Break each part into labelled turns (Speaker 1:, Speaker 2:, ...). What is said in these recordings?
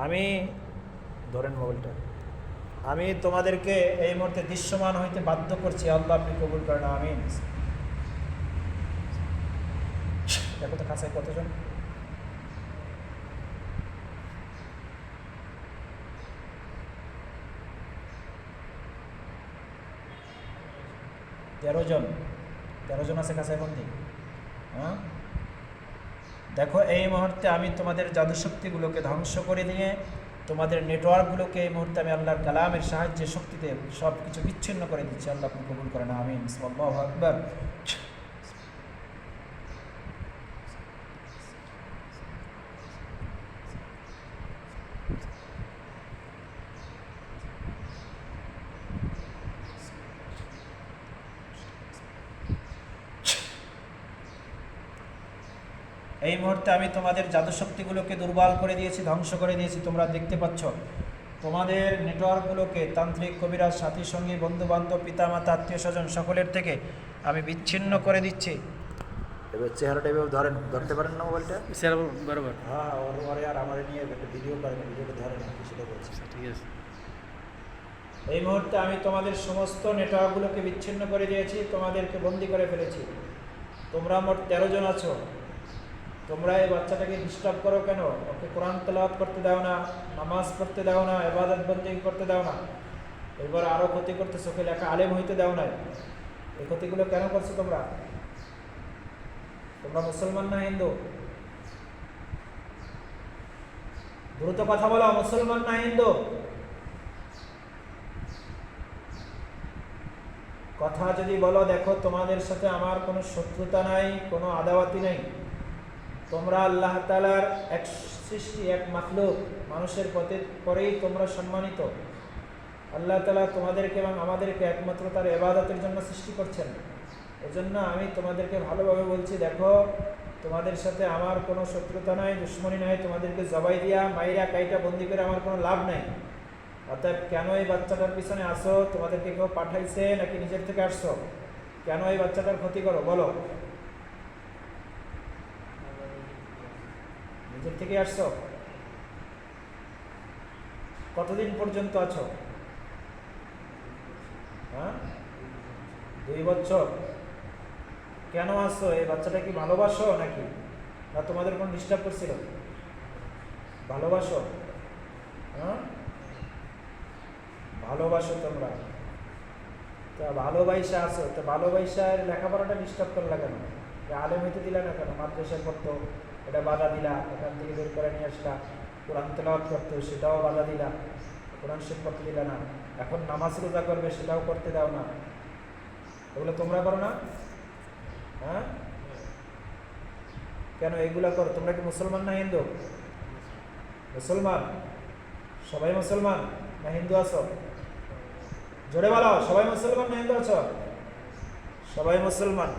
Speaker 1: আমি ধরেন মোবাইলটা, আমি তোমাদেরকে এই মুহূর্তে দৃশ্যমান হইতে বাধ্য করছি। আল্লাহ আপনি কবুল করেন, আমিন। দেখো তো কাছে কতজন? তেরো জন আছে কাছে বন্দি। হ্যাঁ, দেখো এই মুহূর্তে আমি তোমাদের জাদুশক্তিগুলোকে ধ্বংস করে দিয়ে তোমাদের নেটওয়ার্কগুলোকে এই মুহূর্তে আমি আল্লাহর কালামের সাহায্যে শক্তিতে সব কিছু বিচ্ছিন্ন করে দিচ্ছি। আল্লাহ আপনি কবুল করেন, আমিন। আল্লাহু আকবার। এই মুহূর্তে আমি তোমাদের জাদুশক্তিগুলোকে দুর্বল করে দিয়েছি, ধ্বংস করে দিয়েছি। তোমরা দেখতে পাচ্ছ তোমাদের নেটওয়ার্কগুলোকে তান্ত্রিক, কবিরাজ, সাথী, সঙ্গী, বন্ধুবান্ধব, পিতামাতা, আত্মীয় স্বজন সকলের থেকে আমি বিচ্ছিন্ন করে দিচ্ছি। এবার চেহারাটা এভাবে ধরেন, ধরতে পারেন না মোবাইলটা?
Speaker 2: বরাবর।
Speaker 1: হ্যাঁ, ওরে আর আমার নিয়ে একটা ভিডিও করেন, ভিডিওটা ধরেন, সেটা বলছি।
Speaker 2: ঠিক আছে।
Speaker 1: এই মুহূর্তে আমি তোমাদের সমস্ত নেটওয়ার্কগুলোকে বিচ্ছিন্ন করে দিয়েছি, তোমাদেরকে বন্দি করে ফেলেছি। তোমরা মোট 13 জন আছো। তোমরা এই বাচ্চাটাকে ডিস্টার্ব করো কেন? ওকে কোরআন তেলাওয়াত করতে দাও না, নামাজ পড়তে দাও না, ইবাদত বন্দেগী করতে দাও না। এবার আরও ক্ষতি করতেছো, ওকে লেখা আলেম হইতে দাও না। এই ক্ষতিগুলো কেন করছো তোমরা? তোমরা মুসলমান না হিন্দু? দ্রুত কথা বলো, মুসলমান না হিন্দু? কথা যদি বলো, দেখো তোমাদের সাথে আমার কোনো শত্রুতা নাই, কোনো আদাওয়াতি নাই। তোমরা আল্লাহ তাআলার এক সৃষ্টি, এক মাখলুক, মানুষের পরেই তোমরা সম্মানিত। আল্লাহ তাআলা তোমাদেরকে এবং আমাদেরকে একমাত্র তার ইবাদতের জন্য সৃষ্টি করছেন। এজন্য আমি তোমাদেরকে ভালোভাবে বলছি, দেখো তোমাদের সাথে আমার কোনো শত্রুতা নাই, দুশ্মনী নাই। তোমাদেরকে জবাই দিয়া, মাইরা, কাইটা, বন্দি করে আমার কোনো লাভ নাই। অর্থাৎ কেন এই বাচ্চাটার পিছনে আসো? তোমাদেরকে কেউ পাঠাইছে নাকি নিজের থেকে আসছো? কেন এই বাচ্চাটার ক্ষতি করো বলো? নিজের থেকে আসছো? কতদিন পর্যন্ত আছো? হ্যাঁ, 2 বছর। কেন আসছো? এই বাচ্চাটা কি ভালোবাসো নাকি, না তোমাদের কোনো ডিস্টার্ব করছিল? ভালোবাসো? হ্যাঁ, ভালোবাসো তোমরা। তা ভালোবাসা আসো, তো ভালোবাসার লেখাপড়াটা ডিস্টার্ব করলা কেন? আলেম হইতে দিলা না কেন? মাদ্রাসায় পড়তো, এটা বাধা দিলা। এখান থেকে বের করে নিয়ে আসলা। কোরআন তেলাওয়াত করতো, সেটাও বাধা দিলা। কোরআন শরীফ পড়তে দিলা না। এখন নামাজ রোজা করবে, সেটাও করতে দাও না। এগুলো তোমরা করো না? হ্যাঁ, কেন এগুলা করো? তোমরা কি মুসলমান না হিন্দু? মুসলমান। সবাই মুসলমান না হিন্দু আছো? জোরে বলো, সবাই মুসলমান না হিন্দু আছো? সবাই মুসলমান।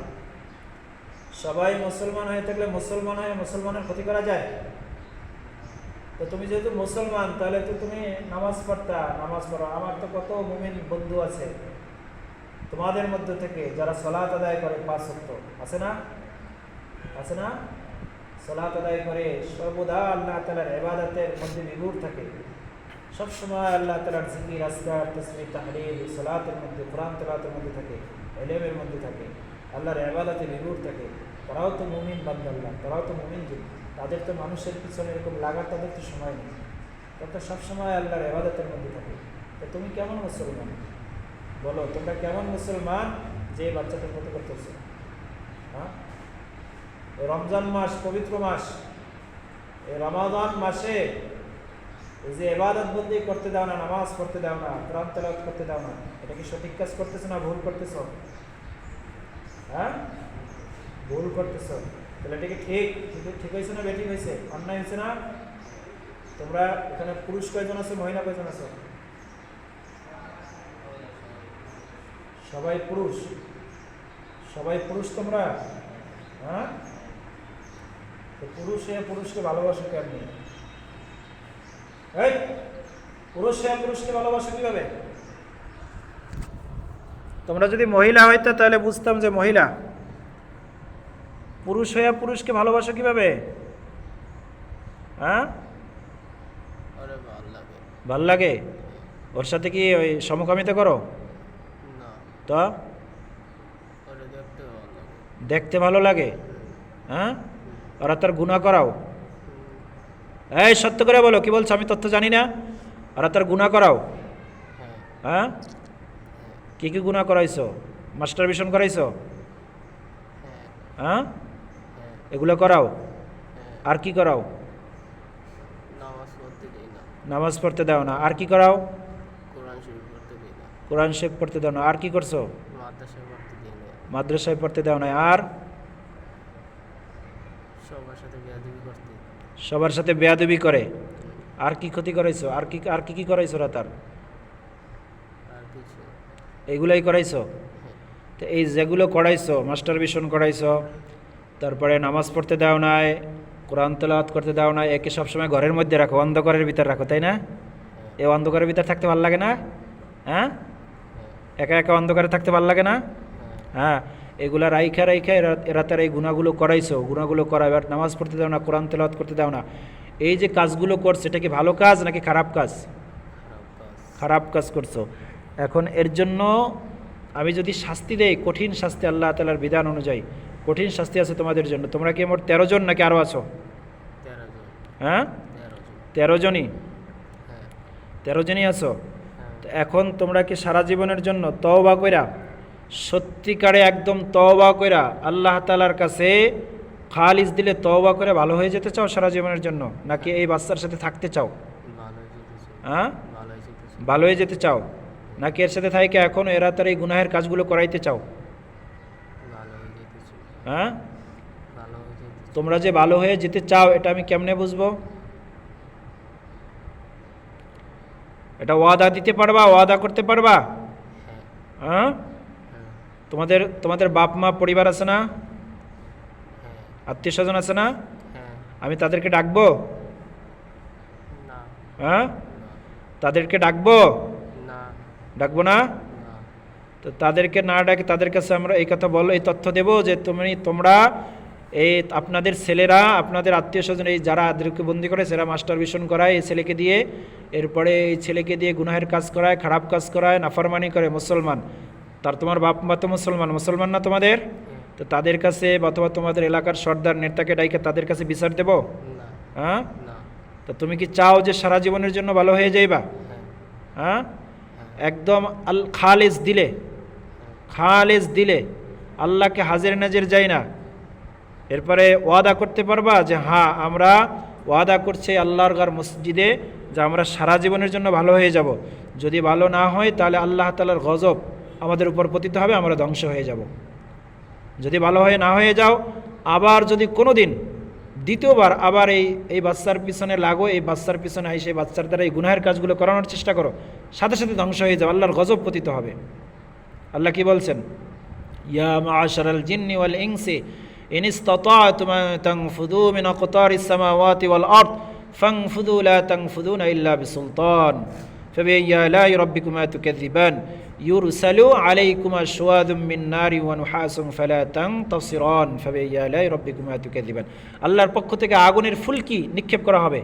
Speaker 1: সবাই মুসলমান হয়ে থাকলে মুসলমান হয়ে মুসলমানের ক্ষতি করা যায়? তো তুমি যেহেতু মুসলমান, তাহলে তো তুমি নামাজ পড়তা, নামাজ পড়ো। আমার তো কত মুমিন বন্ধু আছে তোমাদের মধ্যে থেকে যারা সালাত আদায় করে 5 ওয়াক্ত, আছে না? আছে না? সালাত আদায় করে সর্বদা আল্লাহ তাআলার ইবাদতের মধ্যে বিভোর থাকে। সবসময় আল্লাহ তাআলার জিকির, আজকার, তাসবিহ, তাহলিল, সালাতের মধ্যে, কোরআন তেলাওয়াতের মধ্যে থাকে, ইলমের মধ্যে থাকে, আল্লাহর ইবাদতে বিভোর থাকে। তারাও তো মুমিন বান্দা, তারাও তো মুমিন। যে তাদের তো মানুষের পিছনে এরকম লাগার তাদের তো সময় নেই। তারা তো সবসময় আল্লাহর ইবাদতের মধ্যে থাকে। তো তুমি কেমন মুসলমান বলো? তোমরা কেমন মুসলমান যে বাচ্চাদের ক্ষতি করতেছে? হ্যাঁ, রমজান মাস, পবিত্র মাস, এই রমাদান মাসে এই যে ইবাদত বন্দি করতে দাও না, নামাজ পড়তে দাও না, কোরআন তেলাওয়াত করতে দাও না, এটা কি সঠিক কাজ করতেছো না ভুল করতেছো? হ্যাঁ, ভুল করতেছো। তাহলে এটা কি ঠিক হয়েছে না বেঠিক হয়েছে? অন্যায় হয়েছে না? তোমরা এখানে পুরুষ কয়জন আছো, মহিলা কয়জন আছো? সবাই পুরুষ। সবাই পুরুষ তোমরা? হ্যাঁ, তো পুরুষ হয়ে পুরুষকে ভালোবাসো কেমনি? এই পুরুষ হয়ে পুরুষকে ভালোবাসো কিভাবে? তোমরা যদি মহিলা হইতো তাহলে বুঝতাম যে মহিলা। পুরুষ হয়ে পুরুষকে ভালোবাসো কিভাবে? হ্যাঁ, ভাল লাগে? ওর সাথে কি ওই সমকামিতা করো?
Speaker 2: না,
Speaker 1: তো
Speaker 2: ওরে দেখতে ভালো লাগে।
Speaker 1: দেখতে ভালো লাগে? হ্যাঁ, ওরা তার গুনাহ করাও? এই সত্য করে বলো, কি বলছো? আমি তথ্য জানি না। ওরা তার গুনাহ করাও?
Speaker 2: হ্যাঁ,
Speaker 1: হ্যাঁ, কি কি গুনাহ করাইছো? মাস্টারবেশন করাইছো?
Speaker 2: হ্যাঁ,
Speaker 1: হ্যাঁ,
Speaker 2: হ্যাঁ,
Speaker 1: এগুলো করাও?
Speaker 2: হ্যাঁ।
Speaker 1: আর কি করাও?
Speaker 2: নামাজ পড়তে দিই না,
Speaker 1: নামাজ পড়তে দাও না। আর কি করাও?
Speaker 2: কোরআন শরীফ পড়তে দিই না,
Speaker 1: কোরআন শরীফ পড়তে দাও না। আর কি করছো?
Speaker 2: মাদ্রাসায় পড়তে দিই না,
Speaker 1: মাদ্রাসায় পড়তে দাও না। আর
Speaker 2: সবার সাথে বেয়াদবি করতে।
Speaker 1: সবার সাথে বেয়াদবি করে। আর কি ক্ষতি করাইছো? আর কি করাইছো ওরা তার?
Speaker 2: আর কিছু।
Speaker 1: এইগুলাই করাইছো?
Speaker 2: হ্যাঁ,
Speaker 1: তো এই যেগুলো করাইছো, মাস্টারবেশন করাইছো, তারপরে নামাজ পড়তে দাও নাই, কোরআন তেলাওয়াত করতে দাও নাই, একে সবসময় ঘরের মধ্যে রাখো, অন্ধকারের ভিতর রাখো, তাই না? এই অন্ধকারের ভিতর থাকতে ভালো লাগে না? হ্যাঁ, একা একা অন্ধকারে থাকতে ভালো লাগে না? হ্যাঁ, এগুলা রাইখা রাইখা এরা তার এই গুণাগুলো করাইছো, গুণাগুলো করা। এবার নামাজ পড়তে দাও না, কোরআন তেলাওয়াত করতে দাও না। এই যে কাজগুলো করছে, এটা কি ভালো কাজ নাকি খারাপ কাজ?
Speaker 2: খারাপ কাজ।
Speaker 1: খারাপ কাজ করছো। এখন এর জন্য আমি যদি শাস্তি দেই, কঠিন শাস্তি, আল্লাহ তাআলার বিধান অনুযায়ী কঠিন শাস্তি আছে তোমাদের জন্য। তোমরা কি মোট 13 জন নাকি আরও আছো?
Speaker 2: 13 জন।
Speaker 1: হ্যাঁ,
Speaker 2: 13 জন।
Speaker 1: 13 জনই।
Speaker 2: হ্যাঁ,
Speaker 1: 13 জনই আছো।
Speaker 2: হ্যাঁ,
Speaker 1: তো এখন তোমরা কি সারা জীবনের জন্য তওবা কইরা, সত্যিকারে একদম তওবা কইরা আল্লাহ তাআলার কাছে খালিস দিলে তওবা করে ভালো হয়ে যেতে চাও সারা জীবনের জন্য, নাকি এই বাচ্চার সাথে থাকতে চাও?
Speaker 2: ভালোই যেতেছে,
Speaker 1: হ্যাঁ,
Speaker 2: ভালোই যেতেছে,
Speaker 1: ভালো হয়ে যেতে চাও, নাকি এর সাথে থাইকে এখন এরা তার এই গুনাহের কাজগুলো করাইতে চাও?
Speaker 2: ভালোই যেতেছে,
Speaker 1: হ্যাঁ,
Speaker 2: ভালো হয়ে যেতেছে।
Speaker 1: তোমরা যে ভালো হয়ে যেতে চাও এটা আমি কেমনে বুঝবো? এটা ওয়াদা দিতে পারবা? ওয়াদা করতে পারবা?
Speaker 2: হ্যাঁ,
Speaker 1: হ্যাঁ,
Speaker 2: হ্যাঁ,
Speaker 1: তোমাদের তোমাদের বাপ মা পরিবার আছে না?
Speaker 2: হ্যাঁ,
Speaker 1: আত্মীয় স্বজন আছে না?
Speaker 2: হ্যাঁ।
Speaker 1: আমি তাদেরকে ডাকবো?
Speaker 2: না,
Speaker 1: হ্যাঁ,
Speaker 2: না,
Speaker 1: তাদেরকে ডাকবো?
Speaker 2: না,
Speaker 1: ডাকবো না?
Speaker 2: না।
Speaker 1: তো তাদেরকে না ডাকে তাদের কাছে আমরা এই কথা বলো, এই তথ্য দেবো যে তোমরা এই আপনাদের ছেলেরা, আপনাদের আত্মীয় স্বজন এই যারা আদেরকে বন্দি করে, সেরা মাস্টারবেশন করায় এই ছেলেকে দিয়ে, এরপরে এই ছেলেকে দিয়ে গুনাহের কাজ করায়, খারাপ কাজ করায়, নাফরমানি করে মুসলমান। তোমার বাপ মা তো মুসলমান না তোমাদের? তো তাদের কাছে অথবা তোমাদের এলাকার সর্দার নেতাকে ডাইকে তাদের কাছে বিচার দেবো?
Speaker 2: না,
Speaker 1: হ্যাঁ,
Speaker 2: না।
Speaker 1: তো তুমি কি চাও যে সারা জীবনের জন্য ভালো হয়ে যাইবা?
Speaker 2: হ্যাঁ,
Speaker 1: হ্যাঁ,
Speaker 2: হ্যাঁ,
Speaker 1: একদম খালেজ দিলে, খালেজ দিলে, আল্লাহকে হাজির নাজির যাই না, এরপরে ওয়াদা করতে পারবা যে হ্যাঁ আমরা ওয়াদা করছি আল্লাহর ঘর মসজিদে যে আমরা সারা জীবনের জন্য ভালো হয়ে যাব। যদি ভালো না হয় তাহলে আল্লাহ তাআলার গজব আমাদের উপর পতিত হবে, আমরা ধ্বংস হয়ে যাব। যদি ভালো হয়ে না হয়ে যাও, আবার যদি কোনো দিন দ্বিতীয়বার আবার এই বাচ্চার পিছনে লাগো, এই বাচ্চার পিছনে সেই বাচ্চার দ্বারা এই গুনাহের কাজগুলো করানোর চেষ্টা করো, সাথে সাথে ধ্বংস হয়ে যাও, আল্লাহর গজব পতিত হবে। আল্লাহ কি বলছেন? ইয়া মাআশারাল জিন্নি ওয়াল ইনসি ইন ইসতাতা'তুম আন তানফুযু মিন আকতারিস সামাওয়াতি ওয়াল আরদ ফানফুযু লা তানফুযুনা ইল্লা বিসুলতান ফাবিআইয়ি আলা'i রাব্বিকুমা তুকাযযিবান ইউরসালু আলাইকুমা শুওয়াদুম মিন নারি ওয়া নুহাসুন ফালা তানতাসিরান ফাবিআইয়ি আলা'i রাব্বিকুমা তুকাযযিবান। আল্লাহর পক্ষ থেকে আগুনের ফুলকি নিক্ষেপ করা হবে।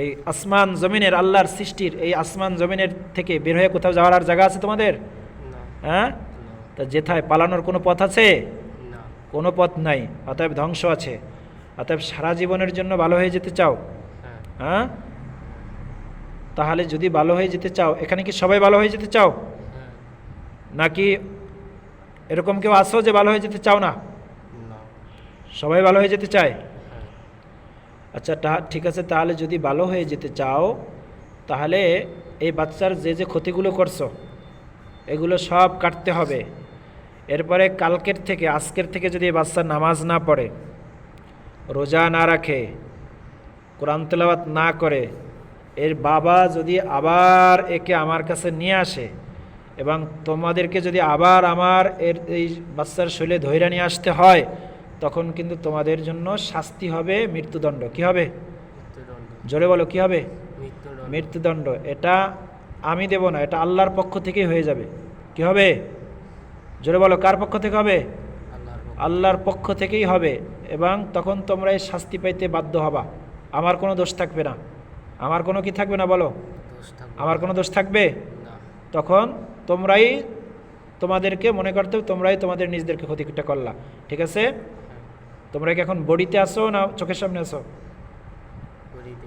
Speaker 1: এই আসমান জমিনের, আল্লাহর সৃষ্টির এই আসমান জমিনের থেকে বের হয়ে কোথাও যাওয়ার আর জায়গা আছে তোমাদের?
Speaker 2: না,
Speaker 1: হ্যাঁ, তা যেথায় পালানোর কোনো পথ আছে?
Speaker 2: না।
Speaker 1: কোনো পথ নাই, অতএব ধ্বংস আছে। অতএব সারা জীবনের জন্য ভালো হয়ে যেতে চাও?
Speaker 2: হ্যাঁ,
Speaker 1: হ্যাঁ, তাহলে যদি ভালো হয়ে যেতে চাও, এখানে কি সবাই ভালো হয়ে যেতে চাও,
Speaker 2: হ্যাঁ,
Speaker 1: নাকি এরকম কেউ আসো যে ভালো হয়ে যেতে চাও না?
Speaker 2: না।
Speaker 1: সবাই ভালো হয়ে যেতে চায়।
Speaker 2: হ্যাঁ,
Speaker 1: আচ্ছা, ঠিক আছে, তাহলে যদি ভালো হয়ে যেতে চাও, তাহলে এই বাচ্চার যে যে ক্ষতিগুলো করছো এগুলো সব কাটতে হবে। এরপরে কালকের থেকে, আজকের থেকে যদি এই বাচ্চা নামাজ না পড়ে, রোজা না রাখে, কোরআন তেলাওয়াত না করে, এর বাবা যদি আবার একে আমার কাছে নিয়ে আসে এবং তোমাদেরকে যদি আবার আমার এই বাচ্চার শৈলে ধৈর্য নিয়ে আসতে হয়, তখন কিন্তু তোমাদের জন্য শাস্তি হবে মৃত্যুদণ্ড। কি হবে?
Speaker 2: মৃত্যুদণ্ড।
Speaker 1: জোরে বলো, কি হবে?
Speaker 2: মৃত্যুদণ্ড।
Speaker 1: মৃত্যুদণ্ড। এটা আমি দেব না, এটা আল্লাহর পক্ষ থেকেই হয়ে যাবে। কি হবে? জোরে বলো, কার পক্ষ থেকে হবে?
Speaker 2: আল্লাহর পক্ষ।
Speaker 1: আল্লাহর পক্ষ থেকেই হবে। এবং তখন তোমরা এই শাস্তি পাইতে বাধ্য হবা, আমার কোনো দোষ থাকবে না। আমার কোনো কি থাকবে না বলো?
Speaker 2: দোষ দোষ থাকবে
Speaker 1: আমার কোনো দোষ থাকবে?
Speaker 2: না।
Speaker 1: তখন তোমরাই তোমাদেরকে মনে করতে হবে, তোমরাই তোমাদের নিজেদেরকে ক্ষতিটা করলা। ঠিক আছে?
Speaker 2: হ্যাঁ,
Speaker 1: তোমরা কি এখন বডিতে আসো না চোখের সামনে আসো?
Speaker 2: বড়িতে।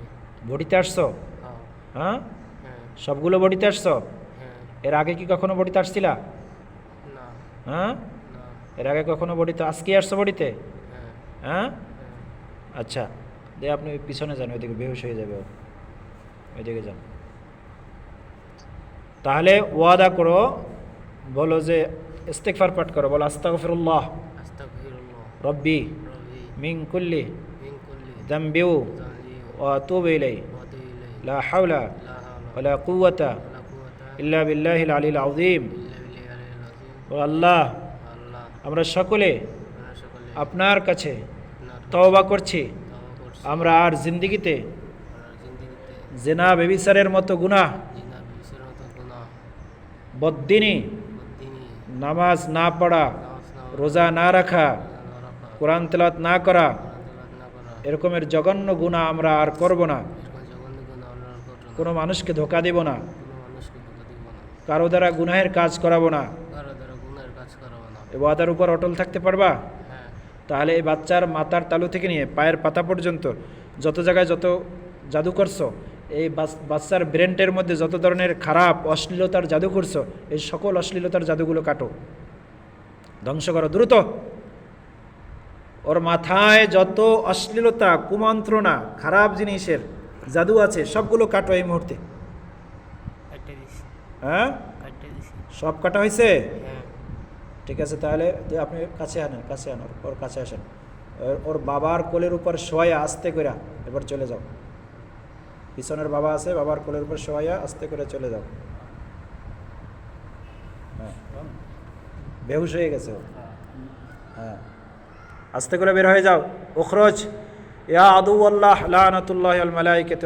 Speaker 1: বডিতে আসছো?
Speaker 2: হ্যাঁ,
Speaker 1: হ্যাঁ,
Speaker 2: হ্যাঁ,
Speaker 1: সবগুলো বডিতে আসছো?
Speaker 2: হ্যাঁ,
Speaker 1: এর আগে কি কখনো বডিতে আসছিলা?
Speaker 2: না,
Speaker 1: হ্যাঁ,
Speaker 2: না,
Speaker 1: এর আগে কখনো বডিতে, আজকে আসছো বডিতে?
Speaker 2: হ্যাঁ,
Speaker 1: হ্যাঁ,
Speaker 2: হ্যাঁ।
Speaker 1: আচ্ছা, দিয়ে আপনি ওই পিছনে যান, ওইদিকে বেহুশ হয়ে যাবে ও। ওইদিকে যান। তাহলে ওয়াদা করো, বলো যে ইস্তিগফার পাঠ করো, বলো আস্তাগফিরুল্লাহ
Speaker 2: আস্তাগফিরুল্লাহ
Speaker 1: রব্বি
Speaker 2: রব্বি
Speaker 1: মিন কুল্লি
Speaker 2: মিন কুল্লি
Speaker 1: যামবি
Speaker 2: যামবি
Speaker 1: ওয়া আতুবু ইলাইহি
Speaker 2: ওয়া আতুবু ইলাইহি
Speaker 1: লা হাওলা
Speaker 2: লা হাওলা
Speaker 1: ওয়ালা কুওয়াতা
Speaker 2: ওয়ালা কুওয়াতা
Speaker 1: ইল্লা বিল্লাহিল আলিয়্যিল আযীম।
Speaker 2: ইল্লা বিল্লাহিল আলিয়্যিল আযীম।
Speaker 1: ও আল্লাহ,
Speaker 2: আল্লাহ,
Speaker 1: আমরা সকলে
Speaker 2: আমরা সকলে
Speaker 1: আপনার কাছে
Speaker 2: আপনার
Speaker 1: তওবা করছি,
Speaker 2: তওবা করছি।
Speaker 1: আমরা আর জিন্দেগিতে
Speaker 2: আমরা জিন্দেগিতে
Speaker 1: জিনা ব্যভিচারের মতো গুনাহ,
Speaker 2: জিনা বিবিসের মতো গুনাহ,
Speaker 1: বদ্দিনী,
Speaker 2: বদ্দিনী,
Speaker 1: নামাজ না পড়া,
Speaker 2: নামাজ না পড়া,
Speaker 1: রোজা না রাখা,
Speaker 2: রোজা না রাখা,
Speaker 1: কোরআন তেলাওয়াত না করা,
Speaker 2: কোরআন তেলাওয়াত না করা,
Speaker 1: এরকমের জঘন্য গুনাহ আমরা আর করব না।
Speaker 2: এরকম জঘন্য গুনাহ আমরা আর করব না।
Speaker 1: কোনো মানুষকে ধোকা দেব না,
Speaker 2: কোনো মানুষকে ধোঁকা দিব না,
Speaker 1: কারো দ্বারা গুনাহের কাজ করাবো না।
Speaker 2: কারো দ্বারা গুনাহের কাজ করাবো না।
Speaker 1: এ ওয়াদার উপর অটল থাকতে পারবা?
Speaker 2: হ্যাঁ,
Speaker 1: তাহলে এই বাচ্চার মাথার তালু থেকে নিয়ে পায়ের পাতা পর্যন্ত যত জায়গায় যত জাদু করছো, এই বাচ্চার ব্রেনটের মধ্যে যত ধরনের খারাপ অশ্লীলতার জাদু করছো, এই সকল অশ্লীলতার জাদুগুলো কাটো, ধ্বংস করো দ্রুত। ওর মাথায় যত অশ্লীলতা, কুমন্ত্রণা, খারাপ জিনিসের জাদু আছে সবগুলো কাটো এই মুহূর্তে।
Speaker 2: কাটতে দিছি,
Speaker 1: হ্যাঁ,
Speaker 2: কাটতে দিছি।
Speaker 1: সব কাটা হয়েছে?
Speaker 2: হ্যাঁ,
Speaker 1: ঠিক আছে, তাহলে আপনি কাছে আনেন, কাছে আন, ওর কাছে আসেন। ওর বাবার কোলের উপর শোয়াইয়া আস্তে করে এবার চলে যাও। পিছনের বাবা আছে, বাবার কোলের উপর শোয়াইয়া আস্তে করে চলে যাও। হ্যাঁ, বেহুশ হয়ে গেছে ও। হ্যাঁ, আস্তে করে বের হয়ে যাও। উখরজ ইয়া আদু আল্লাহ লানাতুল্লাহি আল মালাইকাতু